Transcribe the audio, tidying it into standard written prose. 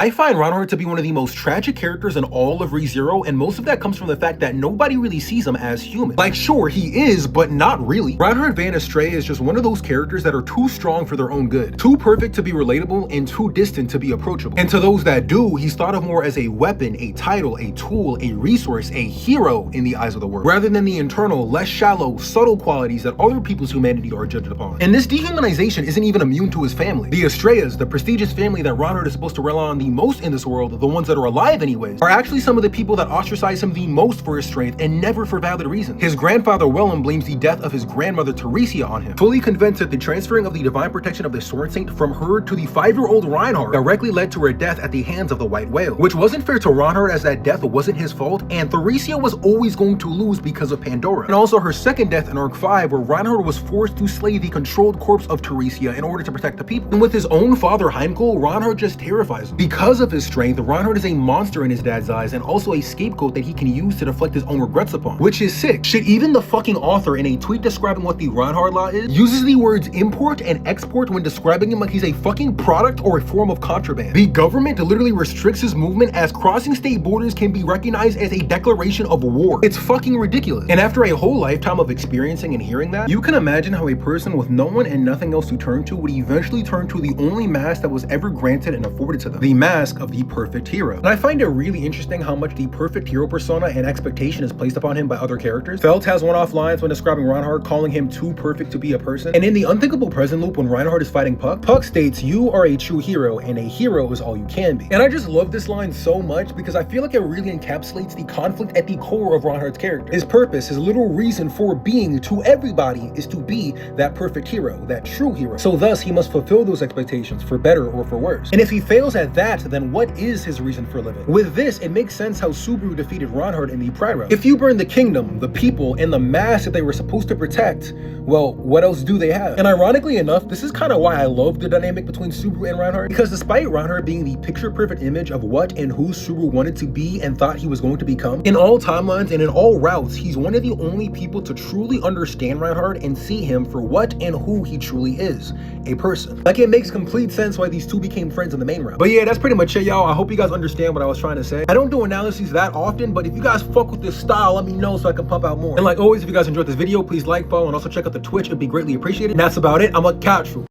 I find Reinhard to be one of the most tragic characters in all of ReZero, and most of that comes from the fact that nobody really sees him as human. Like, sure, he is, but not really. Reinhard Van Estrella is just one of those characters that are too strong for their own good, too perfect to be relatable, and too distant to be approachable. And to those that do, he's thought of more as a weapon, a title, a tool, a resource, a hero in the eyes of the world, rather than the internal, less shallow, subtle qualities that other people's humanity are judged upon. And this dehumanization isn't even immune to his family. The Estrellas, the prestigious family that Reinhard is supposed to rely on the most in this world, the ones that are alive anyways, are actually some of the people that ostracize him the most for his strength and never for valid reasons. His grandfather Willem blames the death of his grandmother Theresia on him, fully convinced that the transferring of the divine protection of the Sword Saint from her to the 5-year-old Reinhard directly led to her death at the hands of the White Whale, which wasn't fair to Reinhard as that death wasn't his fault, and Theresia was always going to lose because of Pandora. And also her second death in Arc 5, where Reinhard was forced to slay the controlled corpse of Theresia in order to protect the people. And with his own father Heimdall, Reinhard just terrifies him. Because of his strength, Reinhard is a monster in his dad's eyes and also a scapegoat that he can use to deflect his own regrets upon, which is sick. Shit, even the fucking author in a tweet describing what the Reinhard law is, uses the words import and export when describing him like he's a fucking product or a form of contraband. The government literally restricts his movement as crossing state borders can be recognized as a declaration of war. It's fucking ridiculous. And after a whole lifetime of experiencing and hearing that, you can imagine how a person with no one and nothing else to turn to would eventually turn to the only mask that was ever granted and afforded to them, the mask of the perfect hero. And I find it really interesting how much the perfect hero persona and expectation is placed upon him by other characters. Felt has one-off lines when describing Reinhard, calling him too perfect to be a person. And in the unthinkable present loop when Reinhard is fighting Puck, Puck states, "You are a true hero, and a hero is all you can be." And I just love this line so much because I feel like it really encapsulates the conflict at the core of Reinhard's character. His purpose, his literal reason for being to everybody is to be that perfect hero, that true hero. So thus, he must fulfill those expectations for better or for worse. And if he fails at that, then what is his reason for living? With this, it makes sense how Subaru defeated Reinhard in the Pride Round. If you burn the kingdom, the people, and the mask that they were supposed to protect, well, what else do they have? And ironically enough, this is kind of why I love the dynamic between Subaru and Reinhard, because despite Reinhard being the picture-perfect image of what and who Subaru wanted to be and thought he was going to become, in all timelines and in all routes, he's one of the only people to truly understand Reinhard and see him for what and who he truly is, a person. Like, it makes complete sense why these two became friends in the main round. But yeah, that's pretty much it, y'all. I hope you guys understand what I was trying to say. I don't do analyses that often, but if you guys fuck with this style, let me know so I can pump out more. And like always, if you guys enjoyed this video, please like, follow, and also check out the Twitch. It'd be greatly appreciated. And that's about it. I'm gonna catch you.